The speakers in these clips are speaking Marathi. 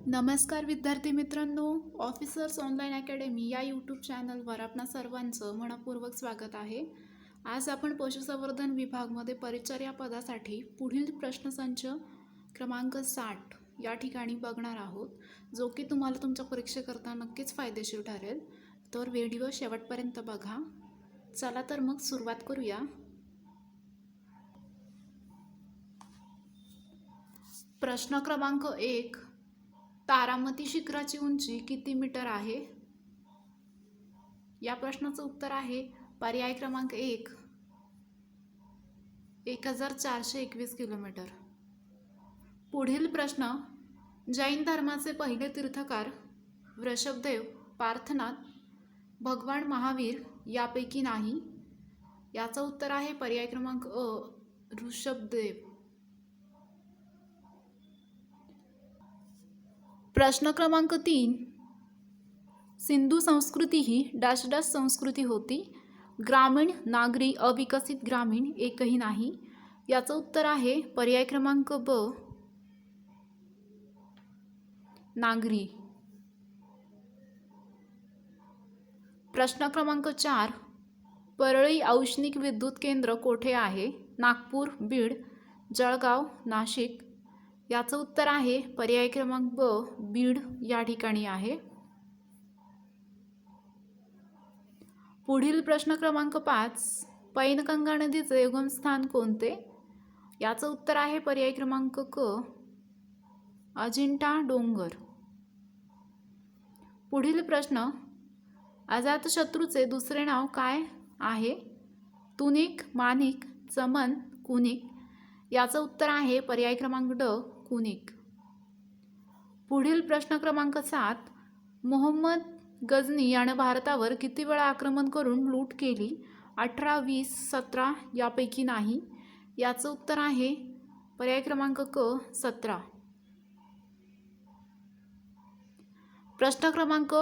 नमस्कार विद्यार्थी मित्रांनो, ऑफिसर्स ऑनलाईन अकॅडमी या यूट्यूब चॅनलवर आपणा सर्वांचं मनपूर्वक स्वागत आहे. आज आपण पशुसंवर्धन विभागमध्ये परिचर्या पदासाठी पुढील प्रश्नसंच क्रमांक 60 या ठिकाणी बघणार आहोत, जो की तुम्हाला तुमच्या परीक्षेकरता नक्कीच फायदेशीर ठरेल. तर व्हिडिओ शेवटपर्यंत बघा. चला तर मग सुरुवात करूया. प्रश्न क्रमांक 1, तारामती शिखराची उंची किती मीटर आहे? या प्रश्नाचं उत्तर आहे पर्याय क्रमांक 1, 1421 किलोमीटर. पुढील प्रश्न, जैन धर्माचे पहिले तीर्थकार वृषभदेव, पार्थनाथ, भगवान महावीर यापैकी नाही. याचं उत्तर आहे पर्याय क्रमांक अ, ऋषभदेव. प्रश्न क्रमांक 3, सिंधू संस्कृती ही डॅश डॅश संस्कृती होती. ग्रामीण, नागरी, अविकसित, ग्रामीण एकही नाही. याचं उत्तर आहे पर्याय क्रमांक ब, नागरी. प्रश्न क्रमांक 4, परळी औष्णिक विद्युत केंद्र कोठे आहे? नागपूर, बीड, जळगाव, नाशिक. याचं उत्तर आहे पर्याय क्रमांक ब, बीड या ठिकाणी आहे. पुढील प्रश्न क्रमांक 5, पैनगंगा नदीचे उगमस्थान कोणते? याचं उत्तर आहे पर्याय क्रमांक क, अजिंठा डोंगर. पुढील प्रश्न, अजातशत्रूचे दुसरे नाव काय आहे? तुनिक, माणिक, चमन, कुनिक. याचं उत्तर आहे पर्याय क्रमांक ड, कुनिक. पुढील प्रश्न क्रमांक 7, मोहम्मद गझनी यानं भारतावर किती वेळा आक्रमण करून लूट केली? 18, 20, 17 यापैकी नाही. याचं उत्तर आहे पर्याय क्रमांक क, 17. प्रश्न क्रमांक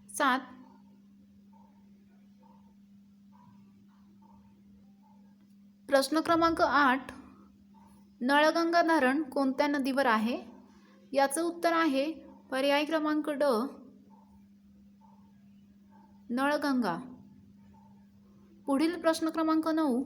7, प्रश्न क्रमांक 8, नळगंगा धरण कोणत्या नदीवर आहे? याचं उत्तर आहे पर्याय क्रमांक ड, नळगंगा. पुढील प्रश्न क्रमांक 9,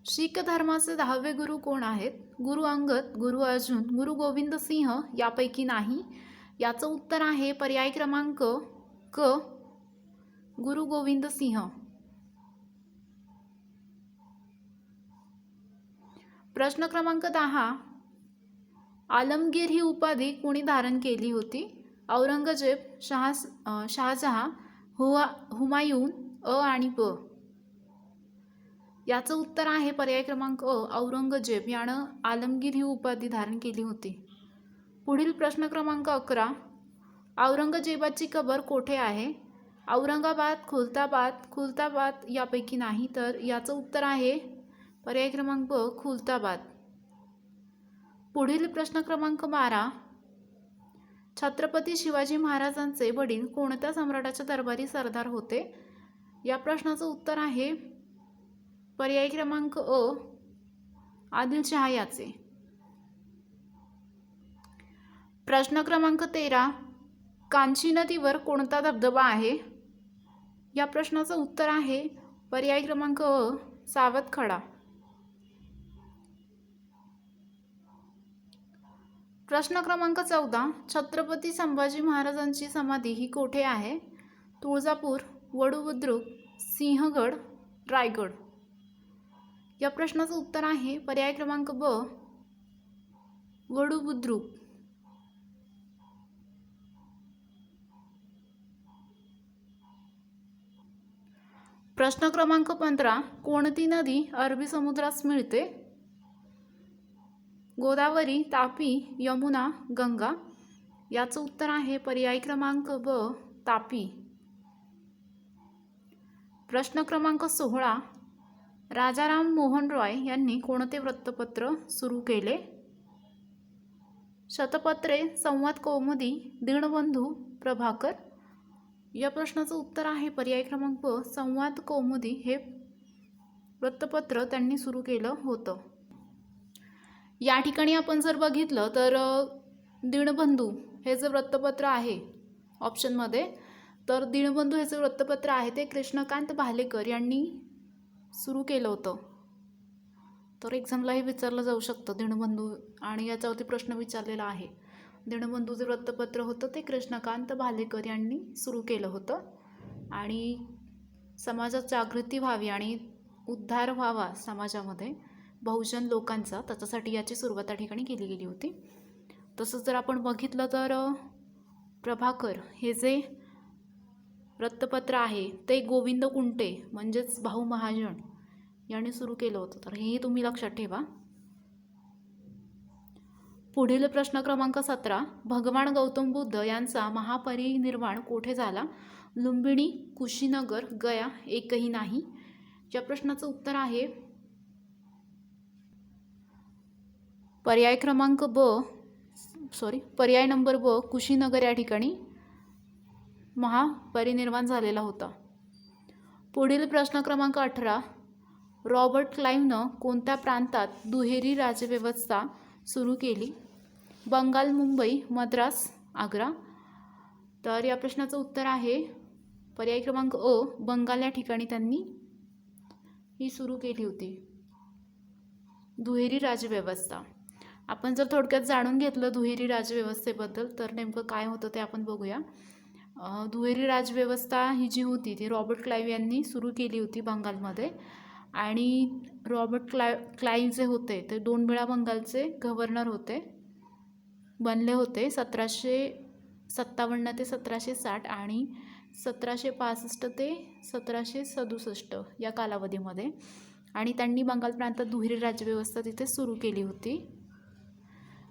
शीख धर्माचे 10वे गुरु कोण आहेत? गुरु अंगद, गुरु अर्जुन, गुरु गोविंद सिंह यापैकी नाही. याचं उत्तर आहे पर्याय क्रमांक क, गुरु गोविंद सिंह. प्रश्न क्रमांक 10, आलमगीर ही उपाधी कोणी धारण केली होती? औरंगजेब, शहाजहां, हुमायून, अ आणि ब. याचं उत्तर आहे पर्याय क्रमांक अ, औरंगजेब यानं आलमगीर ही उपाधी धारण केली होती. पुढील प्रश्न क्रमांक 11, औरंगजेबाची कबर कोठे आहे? औरंगाबाद, खुलताबाद यापैकी नाही. तर याचं उत्तर आहे पर्याय क्रमांक ब, खुलताबाद. पुढील प्रश्न क्रमांक 12, छत्रपती शिवाजी महाराजांचे वडील कोणत्या सम्राटाच्या दरबारी सरदार होते? या प्रश्नाचं उत्तर आहे पर्याय क्रमांक अ, आदिलशहा याचे. प्रश्न क्रमांक 13, कांची नदीवर कोणता धबधबा आहे? या प्रश्नाचं उत्तर आहे पर्याय क्रमांक अ, सावतखडा. प्रश्न क्रमांक 14, छत्रपती संभाजी महाराजांची समाधी ही कोठे आहे? तुळजापूर, वडूबुद्रुक, सिंहगड, रायगड. या प्रश्नाचं उत्तर आहे पर्याय क्रमांक ब, वडूबुद्रुक. प्रश्न क्रमांक 15, कोणती नदी अरबी समुद्रास मिळते? गोदावरी, तापी, यमुना, गंगा. याचं उत्तर आहे पर्याय क्रमांक ब, तापी. प्रश्न क्रमांक 16, राजाराम मोहन रॉय यांनी कोणते वृत्तपत्र सुरू केले? शतपत्रे, संवाद कौमुदी, दीनबंधू, प्रभाकर. या प्रश्नाचं उत्तर आहे पर्याय क्रमांक ब, संवाद कौमुदी हे वृत्तपत्र त्यांनी सुरू केलं होतं. या ठिकाणी आपण जर बघितलं तर दीनबंधू हे जे वृत्तपत्र आहे ऑप्शनमध्ये, तर दीनबंधू हे जे वृत्तपत्र आहे ते कृष्णकांत भालेकर यांनी सुरू केलं होतं. तर एक्झामला हे विचारलं जाऊ शकतं दीनबंधू, आणि याच्यावरती प्रश्न विचारलेला आहे. दीनबंधू जे वृत्तपत्र होतं ते कृष्णकांत भालेकर यांनी सुरू केलं होतं, आणि समाजात जागृती व्हावी आणि उद्धार व्हावा समाजामध्ये बहुजन लोकांचा, त्याच्यासाठी याची सुरुवात त्या ठिकाणी केली गेली होती. तसंच जर आपण बघितलं तर प्रभाकर हे जे वृत्तपत्र आहे ते गोविंद कुंटे म्हणजेच भाऊ महाजन यांनी सुरू केलं होतं. तर हेही तुम्ही लक्षात ठेवा. पुढील प्रश्न क्रमांक 17. भगवान गौतम बुद्ध यांचा महापरिनिर्वाण कोठे झाला? लुंबिनी, कुशीनगर, गया, एकही नाही. या प्रश्नाचं उत्तर आहे पर्याय नंबर ब, कुशीनगर या ठिकाणी महापरिनिर्वाण झालेला होता. पुढील प्रश्न क्रमांक 18. रॉबर्ट क्लाईव्हनं कोणत्या प्रांतात दुहेरी राज्यव्यवस्था सुरू केली? बंगाल, मुंबई, मद्रास, आग्रा. तर या प्रश्नाचं उत्तर आहे पर्याय क्रमांक अ, बंगाल या ठिकाणी त्यांनी ही सुरू केली होती दुहेरी राज्यव्यवस्था. आपण जर थोडक्यात जाणून घेतलं दुहेरी राज्यव्यवस्थेबद्दल तर नेमकं काय होतं ते आपण बघूया. दुहेरी राज्यव्यवस्था ही जी होती ती रॉबर्ट क्लाईव्ह यांनी सुरू केली होती बंगालमध्ये, आणि रॉबर्ट क्लाईव्ह जे होते ते 2 वेळा बंगालचे गव्हर्नर बनले होते 1757 ते 1760 आणि 1765 ते 1767 या कालावधीमध्ये, आणि त्यांनी बंगाल प्रांतात दुहेरी राज्यव्यवस्था तिथे सुरू केली होती.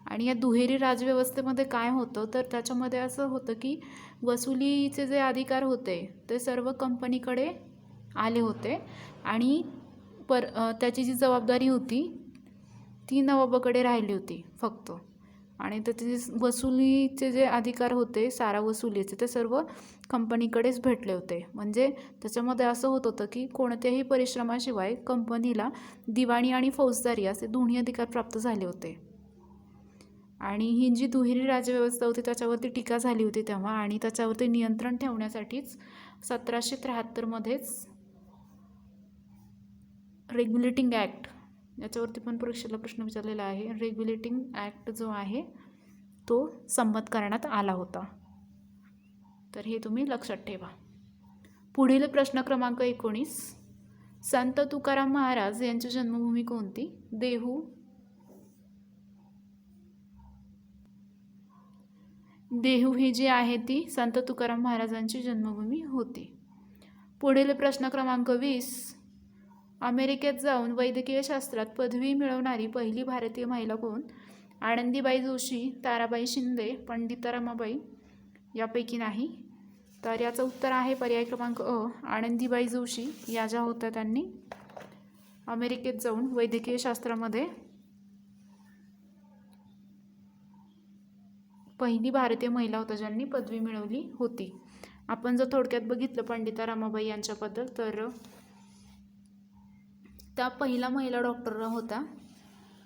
आणि या दुहेरी राज्यव्यवस्थेमध्ये काय होतं तर त्याच्यामध्ये असं होतं की वसुलीचे जे अधिकार होते ते सर्व कंपनीकडे आले होते, आणि त्याची जी जबाबदारी होती ती नवाबाकडे राहिली होती फक्त, आणि त्याचे वसुलीचे जे अधिकार होते सारा वसुलीचे ते सर्व कंपनीकडेच भेटले होते. म्हणजे त्याच्यामध्ये असं होत होतं की कोणत्याही परिश्रमाशिवाय कंपनीला दिवाणी आणि फौजदारी असे दोन्ही अधिकार प्राप्त झाले होते. आणि ही जी दुहेरी राज्यव्यवस्था होती त्याच्यावरती टीका झाली होती तेव्हा, आणि त्याच्यावरती नियंत्रण ठेवण्यासाठीच 1773मध्येच रेग्युलेटिंग ॲक्ट, याच्यावरती पण परीक्षेला प्रश्न विचारलेला आहे, रेग्युलेटिंग ॲक्ट जो आहे तो संमत करण्यात आला होता. तर हे तुम्ही लक्षात ठेवा. पुढील प्रश्न क्रमांक 19. संत तुकाराम महाराज यांची जन्मभूमी कोणती? देहू, ही जी आहे ती संत तुकाराम महाराजांची जन्मभूमी होती. पुढील प्रश्न क्रमांक 20. अमेरिकेत जाऊन वैद्यकीय शास्त्रात पदवी मिळवणारी पहिली भारतीय महिला कोण? आनंदीबाई जोशी, ताराबाई शिंदे, पंडिता रमाबाई, यापैकी नाही. तर याचं उत्तर आहे पर्याय क्रमांक अ, आनंदीबाई जोशी. या ज्या होत्या त्यांनी अमेरिकेत जाऊन वैद्यकीय शास्त्रामध्ये पहिली भारतीय महिला होत्या ज्यांनी पदवी मिळवली होती. आपण जर थोडक्यात बघितलं पंडिता रमाबाई यांच्याबद्दल तर त्या पहिला महिला डॉक्टर होत्या.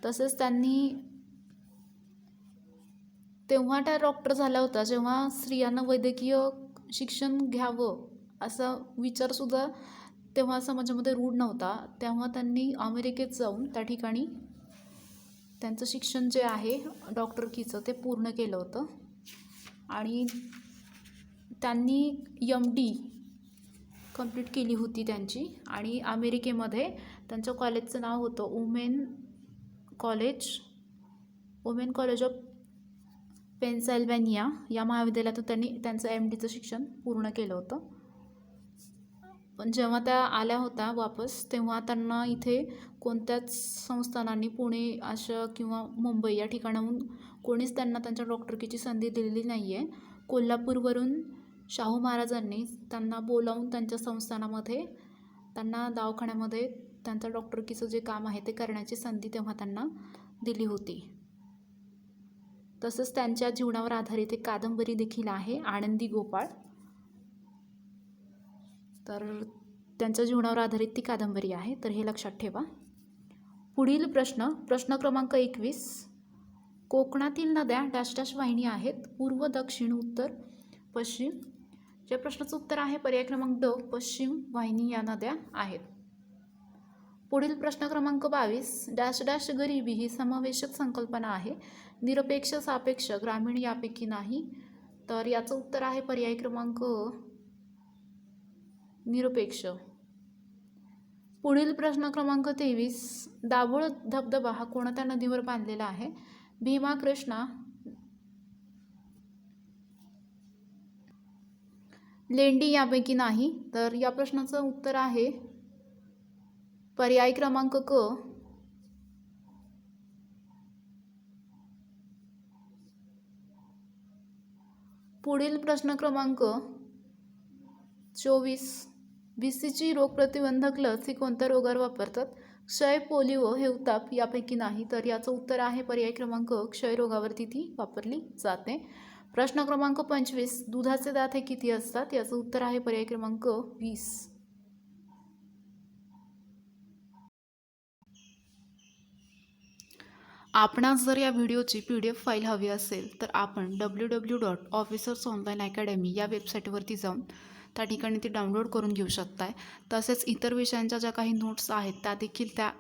तसेच त्यांनी तेव्हा त्या डॉक्टर झाल्या होत्या जेव्हा स्त्रियांना वैद्यकीय शिक्षण घ्यावं असा विचारसुद्धा तेव्हा समाजामध्ये रूढ नव्हता. तेव्हा त्यांनी अमेरिकेत जाऊन त्या ठिकाणी त्यांचं शिक्षण जे आहे डॉक्टरकीचं ते पूर्ण केलं होतं, आणि त्यांनी MD कंप्लीट केली होती त्यांची. आणि अमेरिकेमध्ये त्यांच्या कॉलेजचं नाव होतं वुमेन कॉलेज ऑफ पेन्सिल्व्हानिया. या महाविद्यालयातून त्यांनी त्यांचं MDचं शिक्षण पूर्ण केलं होतं. पण जेव्हा त्या आल्या होत्या वापस तेव्हा त्यांना इथे कोणत्याच संस्थानांनी पुणे अशा किंवा मुंबई या ठिकाणाहून कोणीच त्यांना त्यांच्या डॉक्टरकीची संधी दिलेली नाही आहे. कोल्हापूरवरून शाहू महाराजांनी त्यांना बोलावून त्यांच्या संस्थानामध्ये त्यांना दवाखान्यामध्ये त्यांच्या डॉक्टरकीचं जे काम आहे ते करण्याची संधी तेव्हा त्यांना दिली होती. तसंच त्यांच्या जीवनावर आधारित एक कादंबरी देखील आहे आनंदी गोपाळ. तर त्यांच्या जीवनावर आधारित ती कादंबरी आहे, तर हे लक्षात ठेवा. पुढील प्रश्न क्रमांक 21. कोकणातील नद्या डॅश डॅश वाहिनी आहेत, पूर्व, दक्षिण, उत्तर, पश्चिम. या प्रश्नाचं उत्तर आहे पर्याय क्रमांक ड, पश्चिम वाहिनी या नद्या आहेत. पुढील प्रश्न क्रमांक 22, डॅश डॅश गरिबी ही समावेशक संकल्पना आहे, निरपेक्ष, सापेक्ष, ग्रामीण यापैकी नाही. तर याचं उत्तर आहे पर्याय क्रमांक निरपेक्ष. पुढील प्रश्न क्रमांक 23, दाभोळ धबधबा हा कोणत्या नदीवर बांधलेला आहे, भीमा, कृष्णा, लेंडी यापैकी नाही. तर या प्रश्नाचं उत्तर आहे पर्याय क्रमांक क, पुढील प्रश्न क्रमांक 24, बीसीजी रोग प्रतिबंधक लस ही कोणत्या रोगावर वापरतात, क्षय, पोलिओ, हेवताप यापैकी नाही. तर याचं उत्तर आहे पर्याय क्रमांक क्षयरोगावरती ती वापरली जाते. प्रश्न क्रमांक 25, दुधाचे दात हे किती असतात, याचं उत्तर आहे पर्याय क्रमांक 20. आपणास जर या व्हिडिओची PDF फाईल हवी असेल तर आपण www.officersonlineacademy या वेबसाईटवरती जाऊन त्या ठिकाणी ती डाउनलोड करून घेऊ शकताय. तसेच इतर विषयांच्या ज्या काही नोट्स आहेत त्या देखील त्या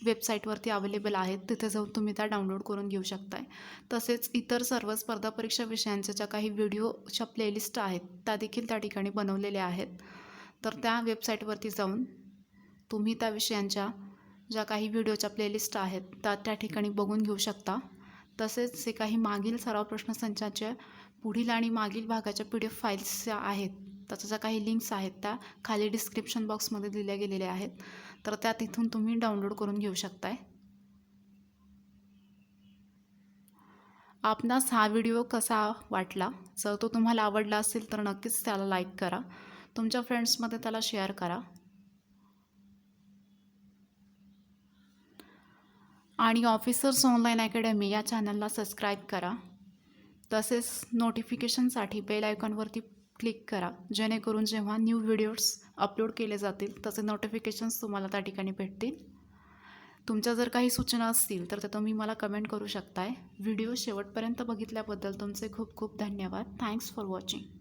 वेबसाईटवरती अवेलेबल आहेत, तिथे जाऊन तुम्ही त्या डाउनलोड करून घेऊ शकताय. तसेच इतर सर्व स्पर्धा परीक्षा विषयांच्या ज्या काही व्हिडिओच्या प्लेलिस्ट आहेत त्या देखील त्या ठिकाणी बनवलेल्या आहेत. तर त्या वेबसाईटवरती जाऊन तुम्ही त्या विषयांच्या ज्या काही व्हिडिओच्या प्लेलिस्ट आहेत त्या ठिकाणी बघून घेऊ शकता. तसेच जे काही मागील सराव प्रश्नसंचाच्या पुढील आणि मागील भागाच्या PDF फाईल्स आहेत त्याच्या ज्या काही लिंक्स आहेत त्या खाली डिस्क्रिप्शन बॉक्समध्ये दिल्या गेलेल्या आहेत, तर त्या तिथून तुम्ही डाउनलोड करून घेऊ शकताय. आपणास हा व्हिडिओ कसा वाटला, जर तो तुम्हाला आवडला असेल तर नक्कीच त्याला लाईक करा, तुमच्या फ्रेंड्समध्ये त्याला शेअर करा आणि ऑफिसर्स ऑनलाईन अकॅडमी या चॅनलला सबस्क्राईब करा. तसेच नोटिफिकेशनसाठी बेल आयकॉनवरती क्लिक करा, जेणेकरून जेव्हा न्यू व्हिडिओज अपलोड केले जातील त्याचे नोटिफिकेशन्स तुम्हाला त्या ठिकाणी भेटतील. तुमच्या जर काही सूचना असतील तर तुम्ही मला कमेंट करू शकताय. व्हिडिओ शेवटपर्यंत बघितल्याबद्दल तुमचे खूप खूप धन्यवाद. Thanks for watching.